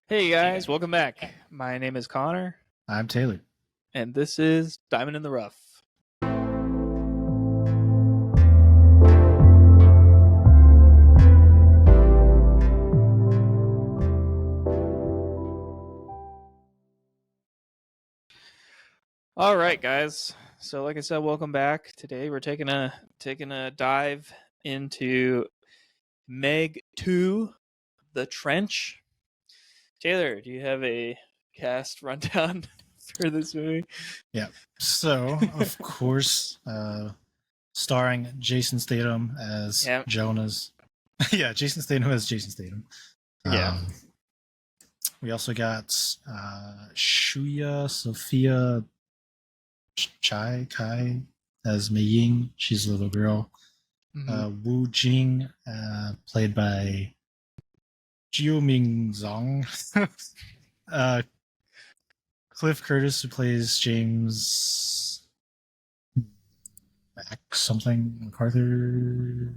Hey guys, welcome back. My name is Connor, I'm Taylor. and this is Diamond in the Rough. All right, guys. So, like I said, welcome back. Today we're taking a dive into Meg 2, The Trench. Taylor, do you have a cast rundown for this movie? Yeah. So, of course, starring Jason Statham as Yeah. Jonas. Yeah, Jason Statham as Jason Statham. Yeah. We also got Shuya Sophia Chai Kai as Mei Ying. She's a little girl. Mhm. Wu Jing, played by Jiu Ming Zong. Cliff Curtis, who plays James Mac something MacArthur.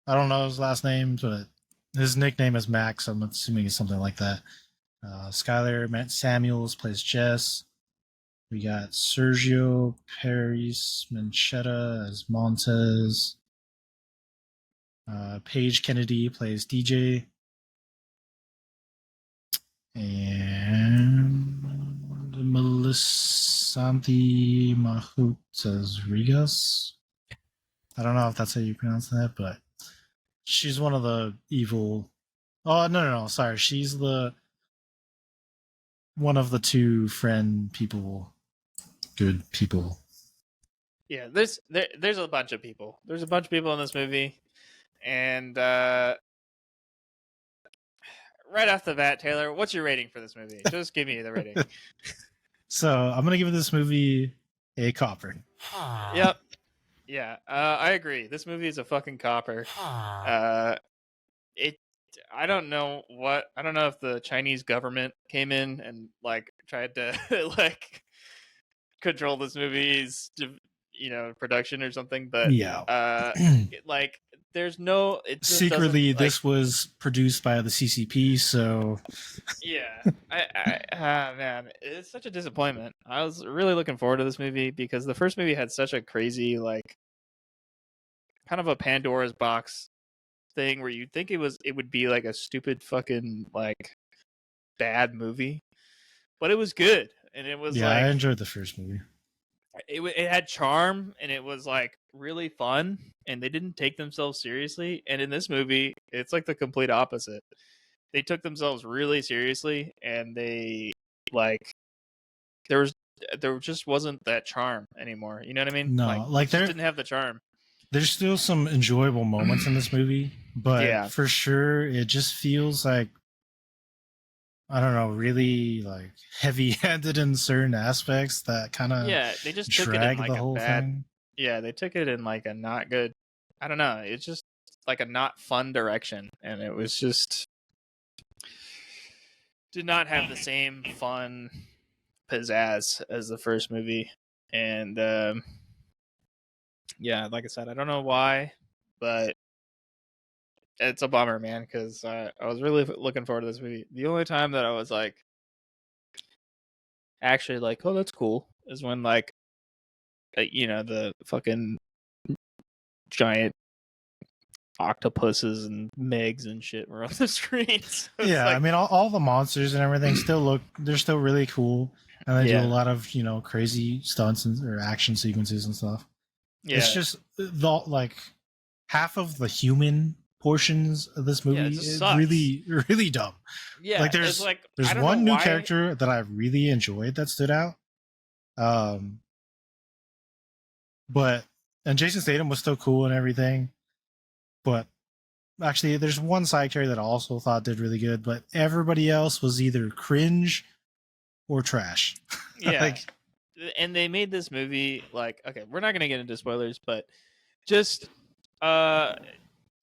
I don't know his last name, but his nickname is Max. So I'm assuming it's something like that. Skylar Matt Samuels plays Jess. We got Sergio Paris Manchetta as Montez. Paige Kennedy plays DJ. And Melissanthi Mahut as Rigas. I don't know if that's how you pronounce that, but she's one of the evil. Oh no! Sorry, she's the one of the two friend people, good people. Yeah, there's a bunch of people. There's a bunch of people in this movie, and right off the bat, Taylor, what's your rating for this movie? Just give me the rating. So I'm gonna give this movie a copper. Yep. Yeah, I agree. This movie is a fucking copper. It. I don't know if the Chinese government came in and like tried to like control this movie's production or something, but Yeah. like there's no. It just Secretly, doesn't like. this was produced by the CCP, so Yeah, man, it's such a disappointment. I was really looking forward to this movie because the first movie had such a crazy, like, kind of a Pandora's box thing where you'd think it would be like a stupid fucking like bad movie, but it was good and it was yeah, I like enjoyed the first movie. it had charm and it was like really fun and they didn't take themselves seriously. And in this movie, it's like the complete opposite. They took themselves really seriously and they like there was there just wasn't that charm anymore. You know what I mean? Like No, it like just didn't have the charm. there's still some enjoyable moments in this movie, but Yeah. for sure, it just feels like I don't know, really like heavy-handed in certain aspects that kind of Yeah, they just took it in drag like the a whole bad. thing. Yeah, they took it in like a not good. I don't know. It's just like a not fun direction, and it was just did not have the same fun pizzazz as the first movie. And yeah, like I said, I don't know why, but it's a bummer, man, because I was really looking forward to this movie. The only time that I was like actually like, oh, that's cool, is when like the fucking giant octopuses and Megs and shit were on the screen. So Yeah, I like, mean, all the monsters and everything they're still really cool, and they do a yeah, lot of crazy stunts or action sequences and stuff. It's yeah, just the like half of the human portions of this yeah. It movie just is sucks. really dumb. Yeah, Like it's like I there's don't know one new why. character that I really enjoyed that stood out. Um, but and Jason Statham was still cool and everything. But actually, there's one side character that I also thought did really good. But everybody else was either cringe or trash. Yeah, Like, and they made this movie like okay, we're not gonna get into spoilers, but just uh,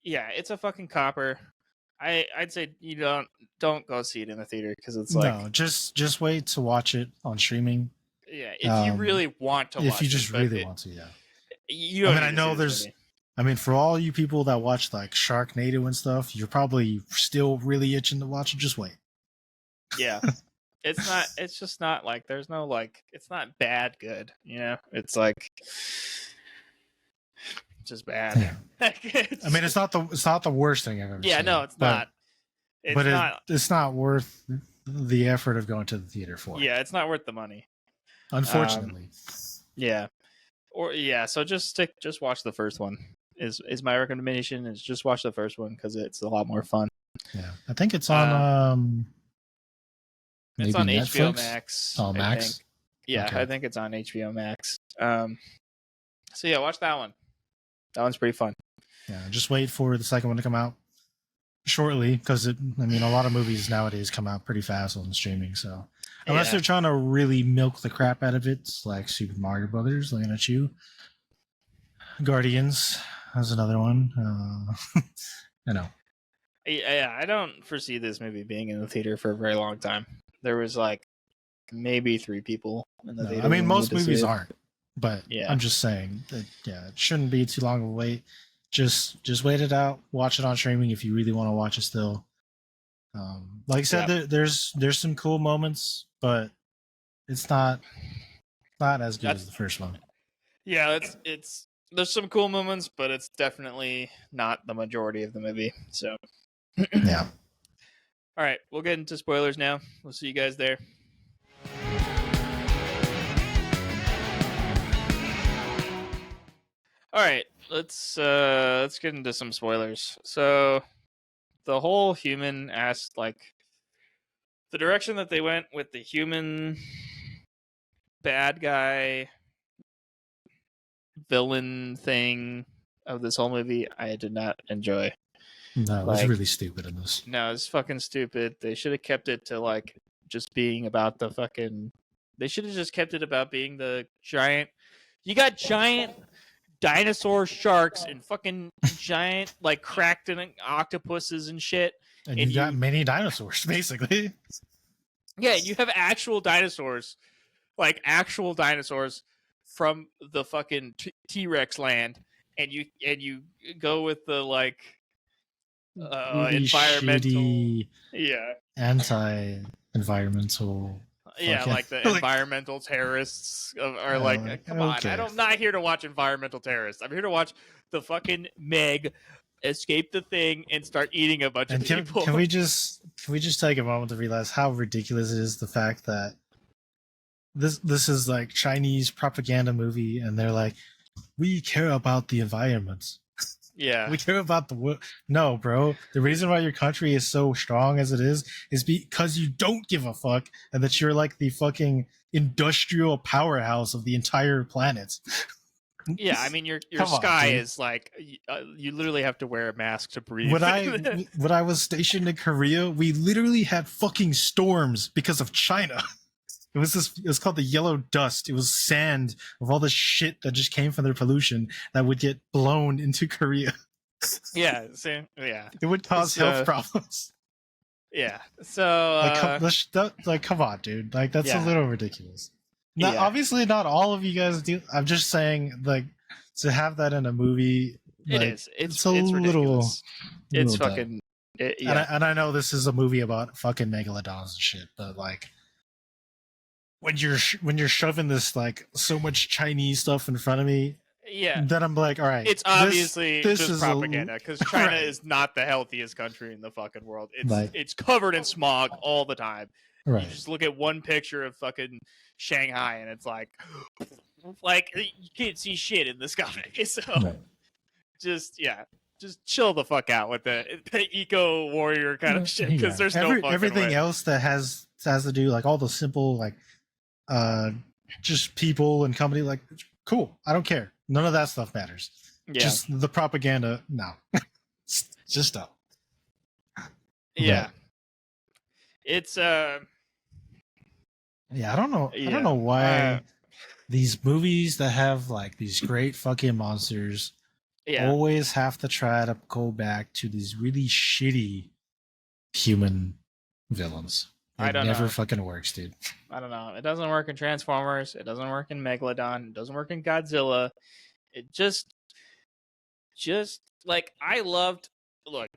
yeah, it's a fucking copper. I'd say you don't go see it in the theater because it's like no, just wait to watch it on streaming. yeah, if you really want to If you watch it, just but really want to, yeah. you I don't mean, need I to see know this movie. I mean, for all you people that watch like Sharknado and stuff, you're probably still really itching to watch it. Just wait. Yeah. It's not. It's just not like there's no like. It's not bad. Good. You know. It's like just bad. Yeah. I mean, it's not the worst thing I've ever yeah. seen. No, it's not. It's not. It's not worth the effort of going to the theater for. Yeah, it's not worth the money. Unfortunately. Yeah. Or yeah. So just watch the first one. Is my recommendation? Is just watch the first one because it's a lot more fun. Yeah, I think it's on. It's on Netflix? HBO Max. Oh, Max. I think. Yeah, Okay. I think it's on HBO Max. So yeah, watch that one. That one's pretty fun. Yeah, just wait for the second one to come out shortly because a lot of movies nowadays come out pretty fast on streaming. So unless they're trying to really milk the crap out of it, like Super Mario Brothers, looking at you. Guardians, that's another one. I know. Yeah, I don't foresee this movie being in the theater for a very long time. There was like maybe 3 people in the theater. I mean, most movies aren't, but yeah. I'm just saying that it shouldn't be too long of a wait. Just wait it out. Watch it on streaming if you really want to watch it still. Like I said, there's some cool moments, but it's not as good as the first one. Yeah, it's there's some cool moments, but it's definitely not the majority of the movie. So yeah. All right, we'll get into spoilers now. We'll see you guys there. All right, let's get into some spoilers. So the whole human asked like the direction that they went with the human bad guy villain thing of this whole movie, I did not enjoy. No, it was really stupid in this. No, it's fucking stupid. They should have kept it to like just being about the fucking. They should have just kept it about being the giant. You got giant dinosaur sharks and fucking giant like cracked octopuses and shit. And you got many dinosaurs, basically. Yeah, you have actual dinosaurs, like actual dinosaurs from the fucking T-Rex land, and you go with the like really environmental, shitty, yeah, anti-environmental. Yeah, like the environmental terrorists are like, come on! I'm not here to watch environmental terrorists. I'm here to watch the fucking Meg escape the thing and start eating a bunch of people. Can we just take a moment to realize how ridiculous it is the fact that this is like Chinese propaganda movie, and they're like, we care about the environment. Yeah, we care about the world. No, bro. The reason why your country is so strong as it is because you don't give a fuck, and that you're like the fucking industrial powerhouse of the entire planet. Yeah, I mean your sky is like you literally have to wear a mask to breathe. When I was stationed in Korea, we literally had fucking storms because of China. It was called the yellow dust. It was sand of all the shit that just came from their pollution that would get blown into Korea. Yeah, yeah. It would cause health problems. Yeah. So come on, dude. Like that's a little ridiculous. Now, obviously not all of you guys do. I'm just saying, like, to have that in a movie, it is. It's ridiculous. It's fucking and I know this is a movie about fucking megalodons and shit, but like when you're shoving this like so much Chinese stuff in front of me, then I'm like, all right, it's obviously this just propaganda because China is not the healthiest country in the fucking world. It's covered in smog all the time. Right. You just look at one picture of fucking Shanghai and it's like you can't see shit in the sky. So just chill the fuck out with the eco warrior kind of shit because there's no fucking everything way. else that has to do like all the simple like just people and company, like, cool, I don't care, none of that stuff matters. Just the propaganda, no. Just stop. Yeah. It's I don't know why these movies that have like these great fucking monsters always have to try to go back to these really shitty human villains. It never fucking works, dude. I don't know. It doesn't work in Transformers. It doesn't work in Megalodon. It doesn't work in Godzilla. It just just like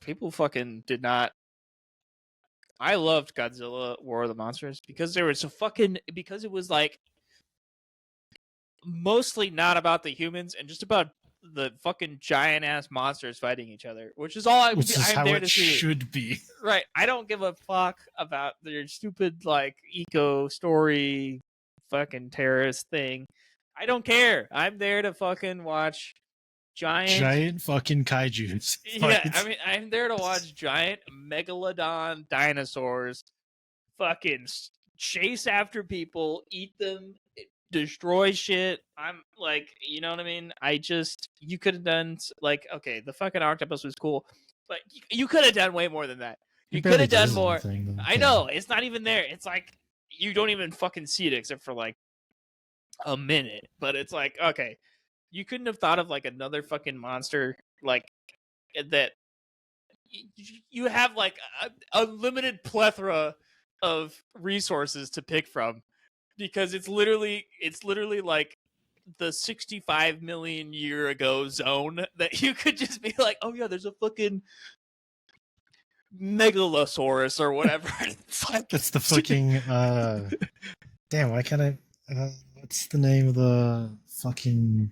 people fucking did not. I loved Godzilla War of the Monsters because because it was like mostly not about the humans and just about the fucking giant ass monsters fighting each other, which is all Which is I'm how there it to see. should be. Right. I don't give a fuck about their stupid like eco story fucking terrorist thing. I don't care. I'm there to fucking watch Giant fucking kaijus. Yeah, I mean, I'm there to watch giant megalodon dinosaurs fucking chase after people, eat them, destroy shit. I'm like, you know what I mean? You could have done, like, okay, the fucking octopus was cool, but you could have done way more than that. It You could barely have done does more. anything, I know, it's not even there. It's like, you don't even fucking see it except for like a minute, but it's like, okay, you couldn't have thought of like another fucking monster like that you have like a limited plethora of resources to pick from because it's literally like the 65 million year ago zone that you could just be like, oh yeah, there's a fucking megalosaurus or whatever. It's like that's the fucking damn, why can't I what's the name of the fucking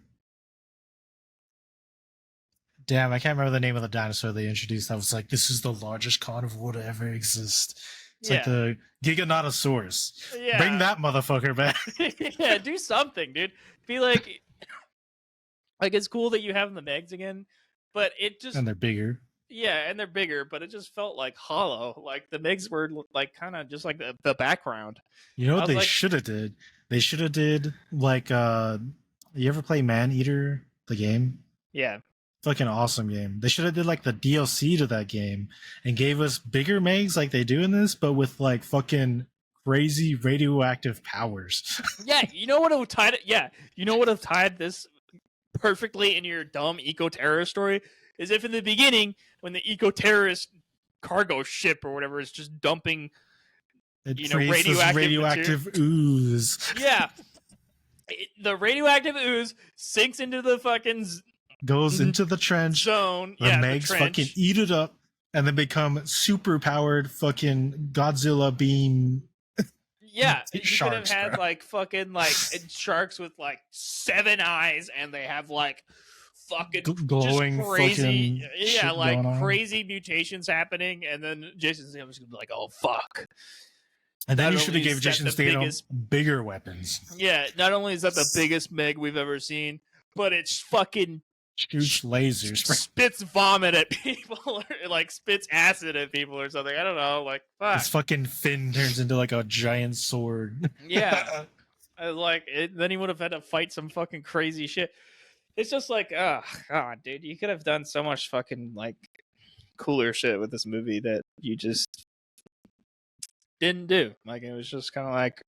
damn, I can't remember the name of the dinosaur they introduced that was like, this is the largest carnivore to ever exist. It's like the Giganotosaurus. Yeah. Bring that motherfucker back. Yeah, do something, dude. Be like it's cool that you have the Megs again, but it just And they're bigger. Yeah, and they're bigger, but it just felt like hollow. Like the Megs were like kind of just like the background. You know what they like, should have did? They should have did like you ever play Man Eater, the game? Yeah. Fucking awesome game. They should have did like the DLC to that game and gave us bigger Megs like they do in this, but with like fucking crazy radioactive powers. Yeah, you know what would have tied it? Yeah, you know what would have tied this perfectly in your dumb eco-terrorist story is if in the beginning when the eco-terrorist cargo ship or whatever is just dumping radioactive ooze. Yeah. The radioactive ooze sinks into the fucking goes into the trench zone. The Megs fucking eat it up and then become super powered fucking Godzilla beam. Yeah, you could have had like fucking like sharks with like 7 eyes, and they have like fucking glowing just crazy, fucking crazy mutations happening, and then Jason Statham's gonna be like, "Oh fuck!" And then you should have gave Jason Statham bigger weapons. Yeah, not only is that the biggest Meg we've ever seen, but it's fucking shoots lasers, spits vomit at people, or like spits acid at people or something. I don't know, like fuck. His fucking fin turns into like a giant sword. Yeah, then he would have had to fight some fucking crazy shit. It's just like, oh god, dude, you could have done so much fucking like cooler shit with this movie that you just didn't do. Like it was just kind of like,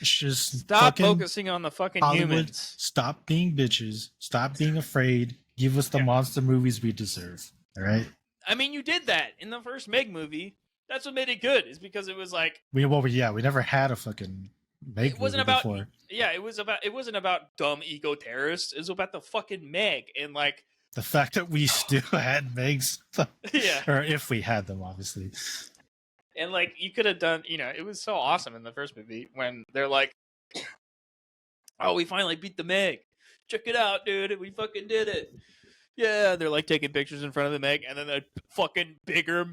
just stop focusing on the fucking Hollywood, humans. Stop being bitches. Stop being afraid. Give us the monster movies we deserve. All right. I mean, you did that in the first Meg movie. That's what made it good. Is because it was like we never had a fucking Meg. It wasn't about before. Yeah, it wasn't about dumb eco terrorists. It was about the fucking Meg and like the fact that we still had Megs. Yeah. Or if we had them, obviously. And like you could have done, it was so awesome in the first movie when they're like, "Oh, we finally beat the Meg. Check it out, dude. We fucking did it." Yeah, they're like taking pictures in front of the Meg, and then the fucking bigger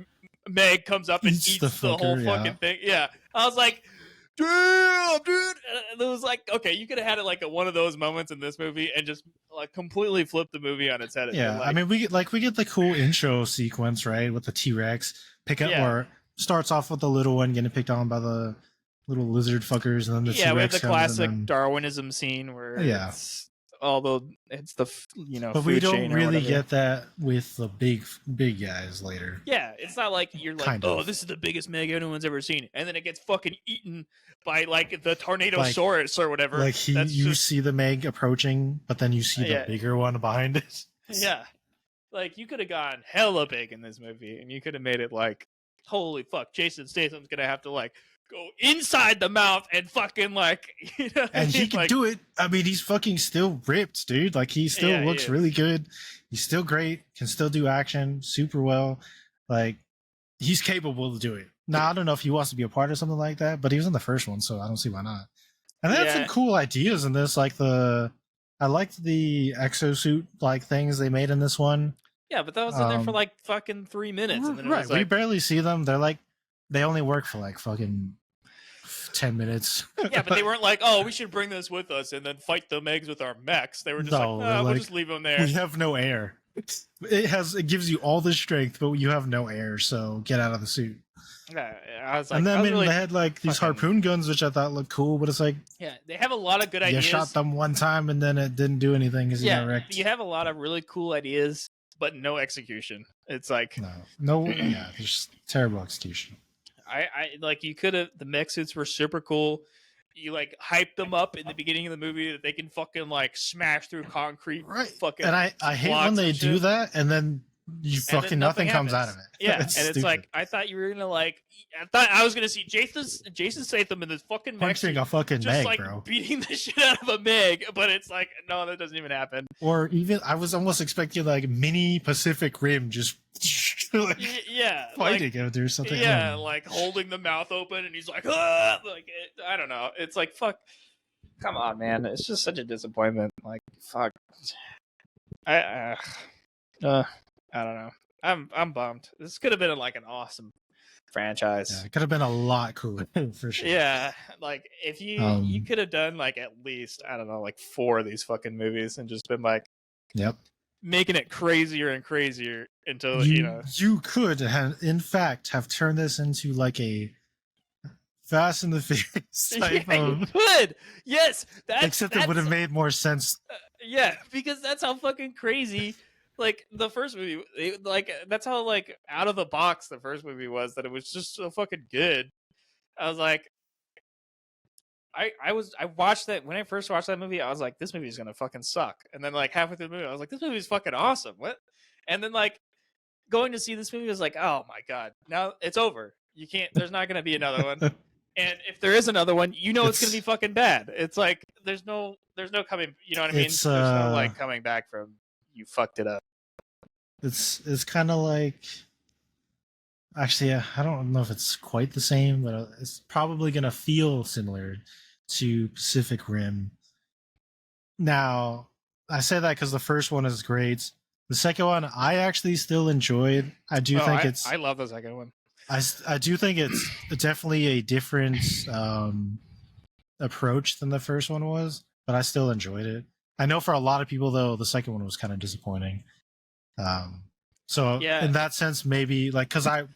Meg comes up and eats the whole fucking thing. Yeah, I was like, "Damn, dude!" And it was like, okay, you could have had it like one of those moments in this movie and just like completely flip the movie on its head. Yeah, I mean, we get the cool intro sequence, right, with the T-Rex or starts off with the little one getting picked on by the little lizard fuckers, and then the T-Rex we have the classic then... Darwinism scene where although it's the but we don't really get that with the big guys later. Yeah, it's not like you're like, this is the biggest Meg anyone's ever seen, and then it gets fucking eaten by like the Tornadosaurus or whatever. Like you see the Meg approaching, but then you see the bigger one behind it. Yeah, like you could have gone hella big in this movie, and you could have made it like, holy fuck, Jason Statham's gonna have to like go inside the mouth and fucking like, you know, and he can like, do it. I mean, he's fucking still ripped, dude. Like he still looks really good. He's still great. Can still do action super well. Like he's capable of doing it. Now I don't know if he wants to be a part of something like that, but he was in the first one, so I don't see why not. And they had some cool ideas in this, like I liked the exosuit like things they made in this one. Yeah, but that was in there for like fucking 3 minutes, and then it was like, we barely see them. They're like they only work for like fucking 10 minutes. Yeah, but they weren't like, oh, we should bring this with us and then fight the Megs with our mechs. They were just we'll just leave them there. We have no air. It gives you all the strength, but you have no air, so get out of the suit. Yeah, I was like, and then they had like these harpoon guns, which I thought looked cool, but it's like, yeah, they have a lot of good ideas. You shot them one time and then it didn't do anything because you got wrecked. You have a lot of really cool ideas, but no execution. It's like there's terrible execution. I like you could have the mech suits were super cool. You like hype them up in the beginning of the movie that they can fucking like smash through concrete, right? Fucking and I hate when they do that, and then nothing comes out of it. Yeah, and it's like I thought you were gonna like. I thought I was gonna see Jason Statham in this fucking punching a fucking just Meg, like bro, beating the shit out of a Meg, but it's like no, that doesn't even happen. Or even I was almost expecting like mini Pacific Rim just like, fighting out there or something. Yeah, like holding the mouth open, and he's like, ah! Like I don't know. It's like fuck. Come on, man. It's just such a disappointment. Like fuck. I don't know. I'm bummed. This could have been like an awesome franchise. Yeah, it could have been a lot cooler for sure. Yeah, like if you could have done like at least I don't know like 4 of these fucking movies and just been like, yep, making it crazier and crazier until you could have, in fact, have turned this into like a Fast and the Furious type of. You could, yes, except it would have made more sense. Yeah, because that's how fucking crazy. Like the first movie, like that's how like out of the box the first movie was. That it was just so fucking good. I was like, I watched that when I first watched that movie. I was like, this movie is gonna fucking suck. And then like halfway through the movie, I was like, this movie is fucking awesome. What? And then like going to see this movie was like, oh my god, now it's over. You can't. There's not gonna be another one. And if there is another one, you know it's gonna be fucking bad. It's like there's no coming. You know what I mean? There's no like coming back from. You fucked it up. It's kind of like, actually, I don't know if it's quite the same, but it's probably gonna feel similar to Pacific Rim. Now, I say that because the first one is great. The second one, I actually still enjoyed. I love the second one. I do think it's definitely a different approach than the first one was, but I still enjoyed it. I know for a lot of people though, the second one was kind of disappointing. So in that sense, maybe like because I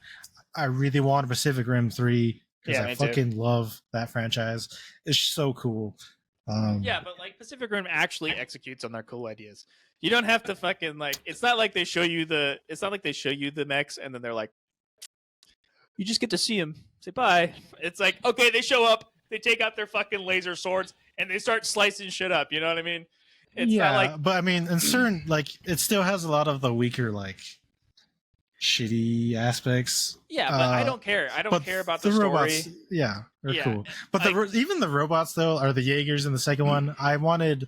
really want Pacific Rim 3 because I fucking love that franchise. It's so cool. Yeah, but like Pacific Rim actually executes on their cool ideas. You don't have to fucking like. It's not like they show you the. It's not like they show you the mechs and then they're like, you just get to see them. Say bye. It's like okay, they show up, they take out their fucking laser swords, and they start slicing shit up. You know what I mean? It's not like, but I mean, in certain like, it still has a lot of the weaker like shitty aspects. Yeah, but I don't care. I don't care about the story. Robots, they're cool. But even the robots though, are the Jaegers in the second one. I wanted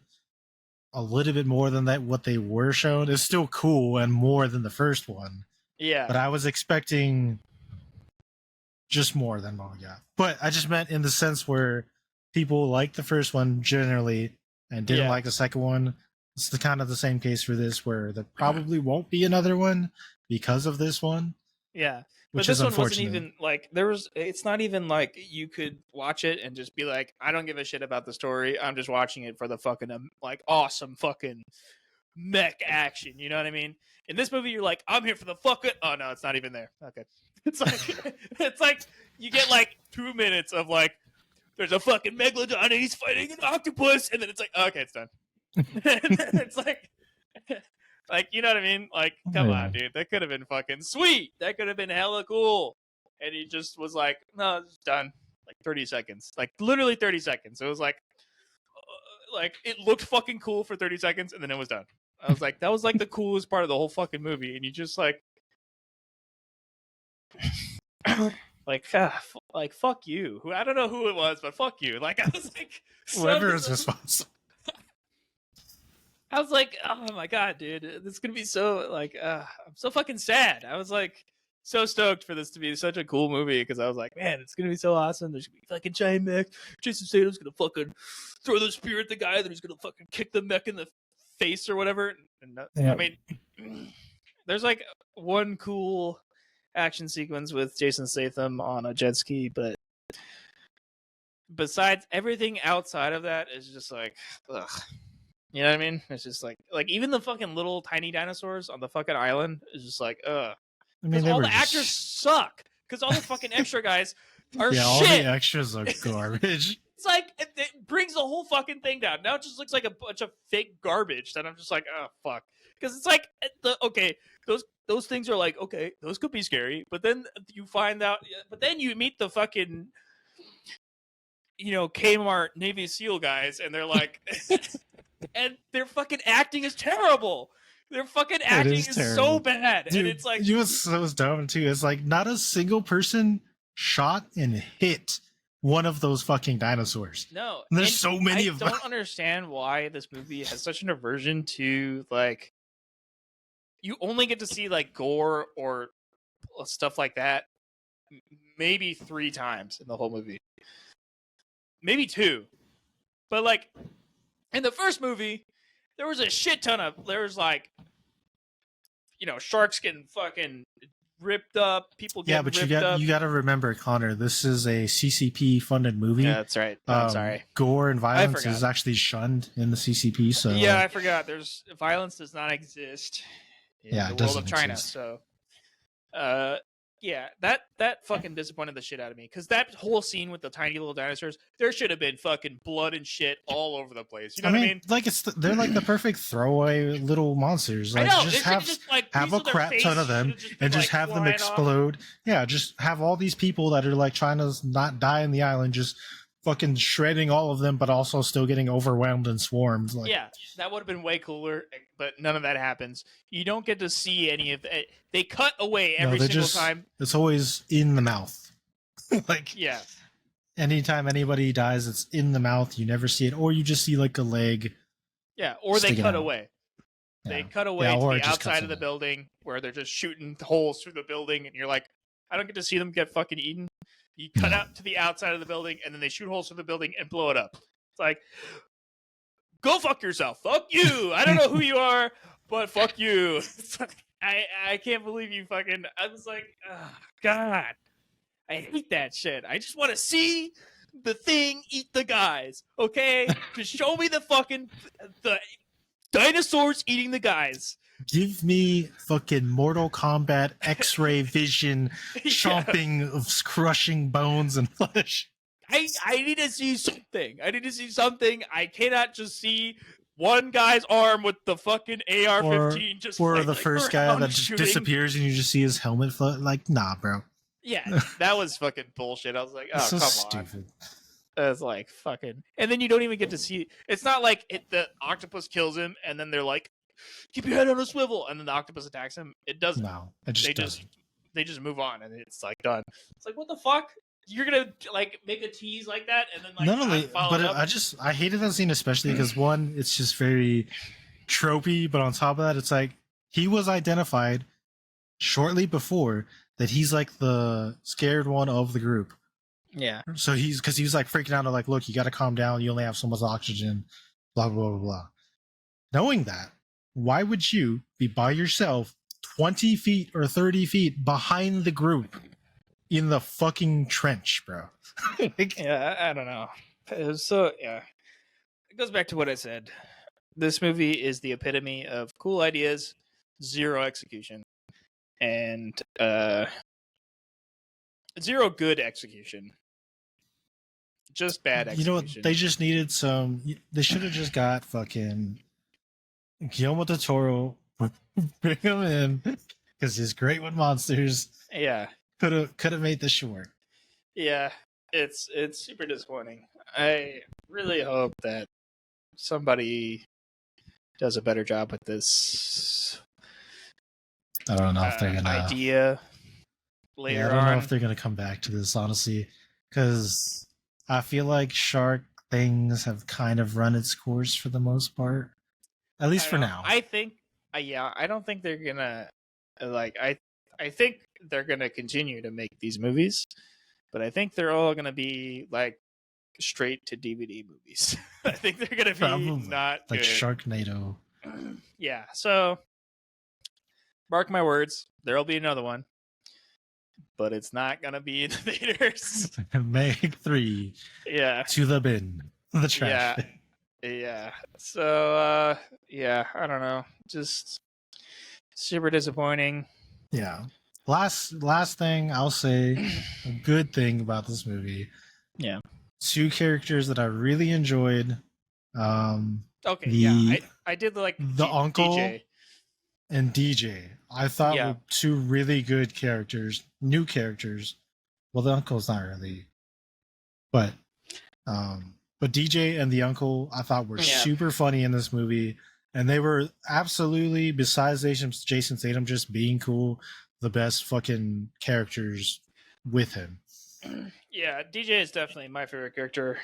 a little bit more than that. What they were shown is still cool and more than the first one. Yeah, but I was expecting just more than what we got. But I just meant in the sense where people like the first one generally and didn't like the second one. It's kind of the same case for this, where there probably won't be another one because of this one. Yeah, but this one wasn't even like it's not even like you could watch it and just be like, I don't give a shit about the story. I'm just watching it for the fucking like awesome fucking mech action. You know what I mean? In this movie, you're like, I'm here for the fucking. Oh no, it's not even there. Okay, it's like you get like 2 minutes of like. There's a fucking megalodon and he's fighting an octopus, and then it's like, okay, it's done. It's like, you know what I mean? Like, come on, dude, that could have been fucking sweet. That could have been hella cool. And he just was like, no, it's done. Like 30 seconds, like literally 30 seconds. It was like it looked fucking cool for 30 seconds, and then it was done. I was like, that was like the coolest part of the whole fucking movie, and you just like. Like fuck you. Who I don't know who it was, but fuck you. Like I was like, Whoever is responsible. I was like, oh my god, dude, this is gonna be so like, I'm so fucking sad. I was like, so stoked for this to be such a cool movie because I was like, man, it's gonna be so awesome. There's gonna be fucking giant mech. Jason Statham's gonna fucking throw the spear at the guy, then he's gonna fucking kick the mech in the face or whatever. And Yeah. I mean, there's like one cool action sequence with Jason Statham on a jet ski, but besides everything outside of that is just like, ugh. You know what I mean? It's just like even the fucking little tiny dinosaurs on the fucking island is just like, ugh. Because all the actors suck. Because all the fucking extra guys are shit. All the extras are garbage. It's like, it brings the whole fucking thing down. Now it just looks like a bunch of fake garbage that I'm just like, oh, fuck. Because it's like, those things are like, okay, those could be scary. But then you find out, but then you meet the fucking, Kmart Navy SEAL guys, and they're like... And their fucking acting is terrible. Their fucking acting is so bad. Dude, and it's like, you know what's so dumb too? It's like not a single person shot and hit one of those fucking dinosaurs. No. And there's so many of them. I don't understand why this movie has such an aversion to, like, you only get to see like gore or stuff like that maybe 3 times in the whole movie. Maybe 2. But like, in the first movie, there was a shit ton of, like, sharks getting fucking ripped up, people getting ripped up. Yeah, but you got to remember, Connor, this is a CCP funded movie. Yeah, that's right. I'm sorry. Gore and violence is actually shunned in the CCP. So yeah, I forgot. Violence does not exist in the world of China. Exist. So, yeah, that fucking disappointed the shit out of me, because that whole scene with the tiny little dinosaurs, there should have been fucking blood and shit all over the place. You know what I mean? Like they're like the perfect throwaway little monsters. Like, I know. just have a crap ton of them and just have them explode. Off. Yeah, just have all these people that are like trying to not die in the island, just fucking shredding all of them, but also still getting overwhelmed and swarmed. Like, yeah, that would have been way cooler, but none of that happens. You don't get to see any of it. They cut away every single time. It's always in the mouth. Like, yeah. Anytime anybody dies, it's in the mouth. You never see it, or you just see like a leg. Yeah, or they cut away. Yeah. They cut away to the outside of the building where they're just shooting holes through the building, and you're like, I don't get to see them get fucking eaten. You cut out to the outside of the building, and then they shoot holes through the building and blow it up. It's like, go fuck yourself. Fuck you. I don't know who you are, but fuck you. I can't believe you fucking... I was like, oh, God. I hate that shit. I just want to see the thing eat the guys, okay? Just show me the dinosaurs eating the guys. Give me fucking Mortal Kombat X-ray vision, chomping of crushing bones and flesh. I need to see something. I cannot just see one guy's arm with the fucking AR-15 just or the first guy that just disappears and you just see his helmet float. Like, nah, bro. Yeah, that was fucking bullshit. I was like, oh, so come stupid. On. It was like, fucking... And then you don't even get to see... It's not like the octopus kills him and then they're like, keep your head on a swivel, and then the octopus attacks him. It doesn't. No, it just doesn't. They just move on, and it's like done. It's like, what the fuck? You're gonna like make a tease like that, and then like not only, but I hated that scene especially because one, it's just very tropey, but on top of that, it's like he was identified shortly before that he's like the scared one of the group. Yeah. So he was like freaking out, like, look, you got to calm down. You only have so much oxygen. Blah blah blah blah. Knowing that, why would you be by yourself 20 feet or 30 feet behind the group in the fucking trench, bro? Yeah, I don't know. So, yeah. It goes back to what I said. This movie is the epitome of cool ideas, zero execution, and zero good execution. Just bad execution. You know what? They just needed some... They should have just got fucking... Guillermo del Toro, bring him in because he's great with monsters. Yeah, could have made this short. Yeah, it's super disappointing. I really hope that somebody does a better job with this. I don't know if they're gonna idea. later I don't know on. if they're gonna come back to this honestly, because I feel like shark things have kind of run its course for the most part, at least I for don't know. now. I think, yeah, I don't think they're gonna like. I think they're gonna continue to make these movies, but I think they're all gonna be like straight to DVD movies. I think they're gonna be Probably not like good. Sharknado. Yeah. So mark my words, there'll be another one, but it's not gonna be in the theaters. Meg 3 Yeah. to the bin, the trash Yeah. bin. Yeah. So yeah, I don't know. Just super disappointing. Yeah. Last thing I'll say, a good thing about this movie. Yeah. Two characters that I really enjoyed. Okay, yeah. The I did like the uncle DJ. and DJ. I thought Yeah. were two really good characters, new characters. Well, the uncle's not really, but DJ and the uncle I thought were Yeah. super funny in this movie, and they were absolutely, besides Jason Statham just being cool, the best fucking characters with him. Yeah, DJ is definitely my favorite character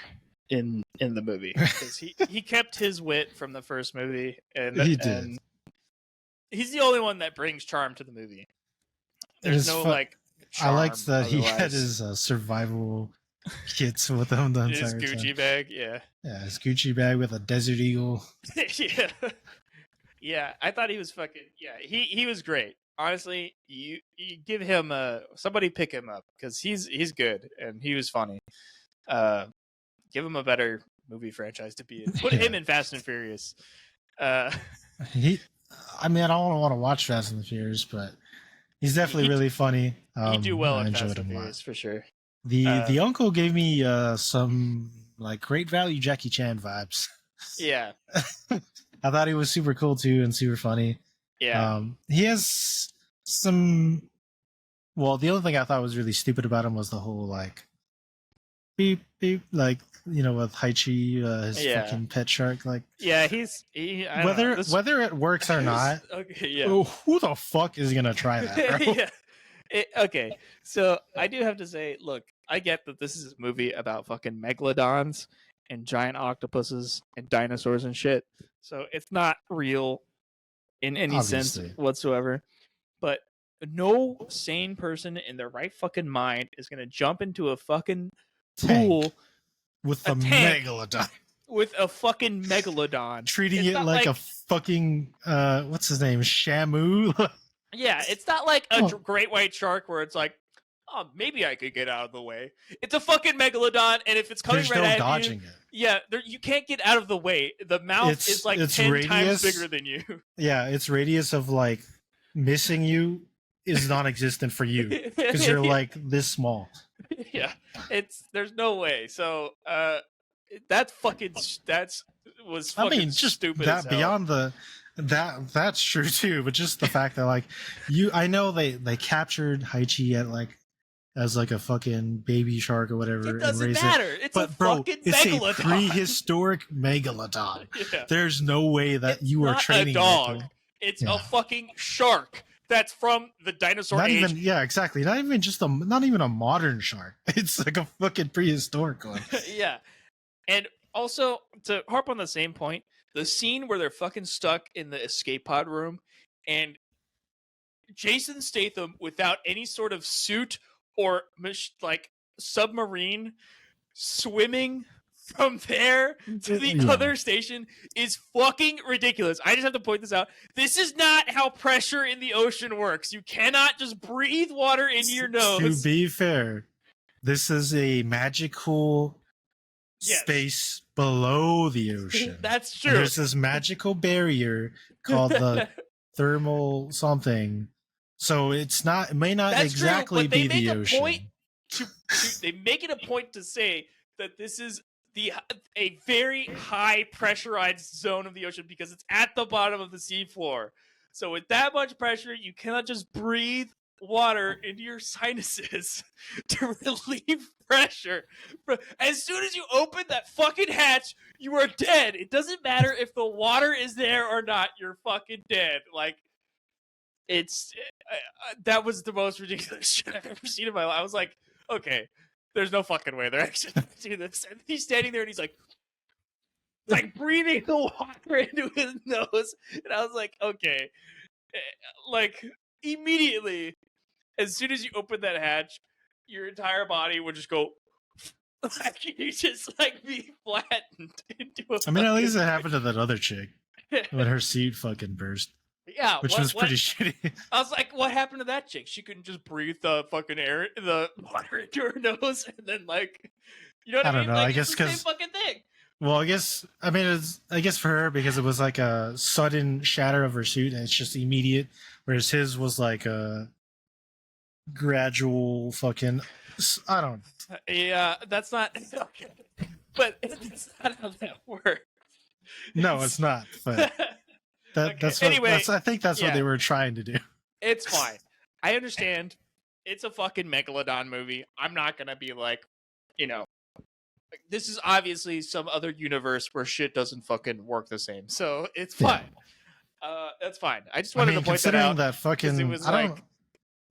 in the movie because he kept his wit from the first movie, and He did. And he's the only one that brings charm to the movie. There's no like. I liked that otherwise. he had his survival kits with him the entire his Gucci time. bag, yeah. Yeah, his Gucci bag with a Desert Eagle. Yeah. Yeah, I thought he was fucking. Yeah, he was great. Honestly, you give him somebody pick him up because he's good and he was funny. Give him a better movie franchise to be in. Put him in Fast and Furious. I mean, I don't want to watch Fast and the Furious, but he's definitely really funny. He do well I in enjoyed Fast and him a lot. Furious for sure. The uncle gave me some like great value Jackie Chan vibes. Yeah. I thought he was super cool too and super funny. Yeah. He has some. Well, the only thing I thought was really stupid about him was the whole like beep beep, like with Haichi, his fucking pet shark. Like, yeah, whether it works or not. Okay, yeah. Who the fuck is gonna try that, bro? Yeah. Okay, so I do have to say, look, I get that this is a movie about fucking megalodons and giant octopuses and dinosaurs and shit. So it's not real in any sense whatsoever. But no sane person in their right fucking mind is gonna jump into a fucking pool with a megalodon. With a fucking megalodon. Treating it like a fucking what's his name? Shamu? Yeah, it's not like a great white shark where it's like, oh, maybe I could get out of the way. It's a fucking megalodon, and if it's coming right at dodging you, it. Yeah, you can't get out of the way. The mouth is like 10 times bigger than you. Yeah, its radius of like missing you is non-existent for you because you're like this small. Yeah, there's no way. So was fucking just stupid. That beyond that's true too, but just the fact that like I know they captured Haichi at like as like a fucking baby shark or whatever. It doesn't matter. It's a fucking megalodon. It's a prehistoric megalodon. Yeah. There's no way that you are training a dog. It's a fucking shark. That's from the dinosaur age. Even, yeah, exactly. Not even a modern shark. It's like a fucking prehistoric one. Yeah. And also, to harp on the same point, the scene where they're fucking stuck in the escape pod room and Jason Statham, without any sort of suit or like submarine, swimming from there to the other station is fucking ridiculous. I just have to point this out. This is not how pressure in the ocean works. You cannot just breathe water into your nose. To be fair, this is a magical space below the ocean. That's true. And there's this magical barrier called the thermal something. So it may not That's exactly true, be the ocean. They make it a point to say that this is a very high pressurized zone of the ocean because it's at the bottom of the seafloor. So with that much pressure, you cannot just breathe water into your sinuses to relieve pressure. As soon as you open that fucking hatch, you are dead. It doesn't matter if the water is there or not. You're fucking dead. Like, it's that was the most ridiculous shit I've ever seen in my life. I was like, okay, there's no fucking way they're actually gonna do this. And he's standing there and he's like breathing the water into his nose, and I was like, okay, like immediately as soon as you open that hatch, your entire body would just go. Like you just like be flattened into a. I mean, at least it happened to that other chick when her suit fucking burst. Yeah, which was pretty shitty. I was like, what happened to that chick? She couldn't just breathe the fucking air, the water into her nose, and then like, you know what I mean? I don't know. Like, I guess it's the same because fucking thing. Well, I guess for her because it was like a sudden shatter of her suit and it's just immediate, whereas his was like a gradual fucking. I don't. Yeah, that's not. Okay. But that's not how that works. No, it's not. But that's what. Anyway, I think that's what they were trying to do. It's fine. I understand. It's a fucking Megalodon movie. I'm not gonna be like, you know, this is obviously some other universe where shit doesn't fucking work the same. So it's fine. That's fine. I just wanted to point that out. That fucking, it was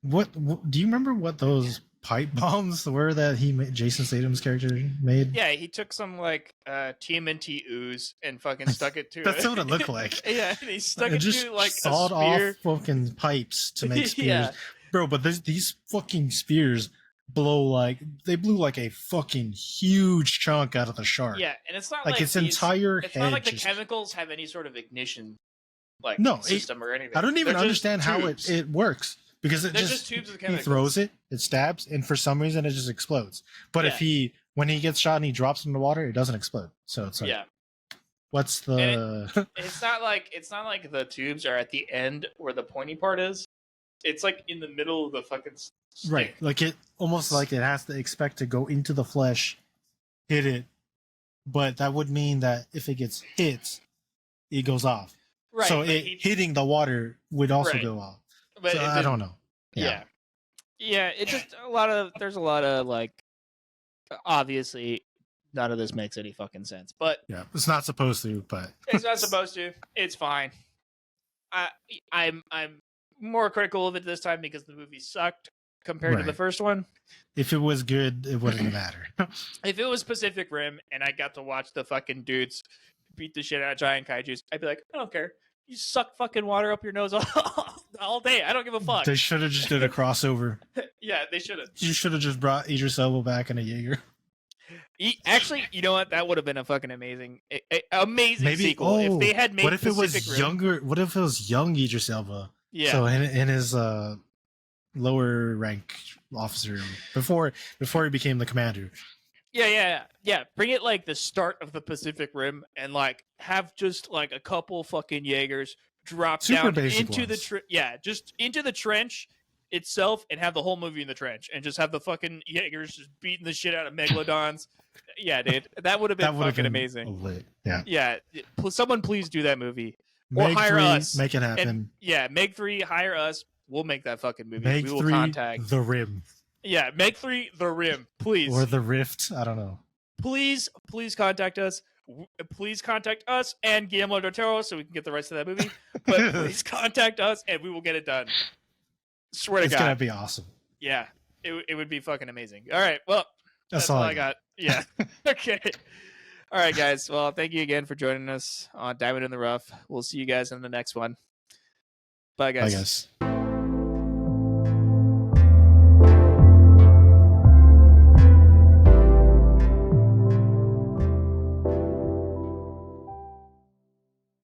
what do you remember what those pipe bombs were that Jason Statham's character made? Yeah, he took some like TMNT ooze and fucking stuck it to That's what it looked like. Yeah, and he stuck it just to like sawed a spear. off fucking pipes to make spears. Yeah. Bro, but these fucking spears blew like a fucking huge chunk out of the shark. Yeah, and it's not like its entire head. It's not like the chemicals have any sort of ignition system or anything. I don't even understand how it works. Because it just tubes of he chemicals. throws it stabs, and for some reason it just explodes. But if when he gets shot and he drops in the water, it doesn't explode. So it's like, what's the? It's not like the tubes are at the end where the pointy part is. It's like in the middle of the fucking stick. Right, like it almost like it has to expect to go into the flesh, hit it, but that would mean that if it gets hit, it goes off. Right. So hitting the water would also go off. But so I don't know. Yeah. It just there's a lot of like, obviously none of this makes any fucking sense, but yeah, it's not supposed to, but it's not supposed to. It's fine. I'm more critical of it this time because the movie sucked compared to the first one. If it was good, it wouldn't matter. If it was Pacific Rim and I got to watch the fucking dudes beat the shit out of giant kaijus, I'd be like, I don't care. You suck fucking water up your nose all day. I don't give a fuck. They should have just did a crossover. Yeah, they should have. You should have just brought Idris Elba back in a Jaeger. Actually, you know what? That would have been a fucking amazing sequel. If they had made what if Pacific it was Rim. Younger? What if it was young Idris Elba? Yeah. So in his lower rank officer before he became the commander. Yeah. Bring it like the start of the Pacific Rim and like have just like a couple fucking Jaegers drop down into just into the trench itself and have the whole movie in the trench and just have the fucking Jaegers just beating the shit out of megalodons. Yeah, dude, that would have been fucking amazing. Lit. Yeah. Someone please do that movie or hire us. Make it happen. And, yeah, Meg 3, hire us. We'll make that fucking movie. Meg we will 3, contact The Rim. Yeah, Meg 3, The Rim, please. Or The Rift, I don't know. Please contact us. Please contact us and Guillermo del Toro so we can get the rest of that movie. But please contact us and we will get it done. Swear to God. It's going to be awesome. Yeah, it would be fucking amazing. All right, well, that's all I got. Yeah, okay. All right, guys. Well, thank you again for joining us on Diamond in the Rough. We'll see you guys in the next one. Bye, guys. Bye, guys.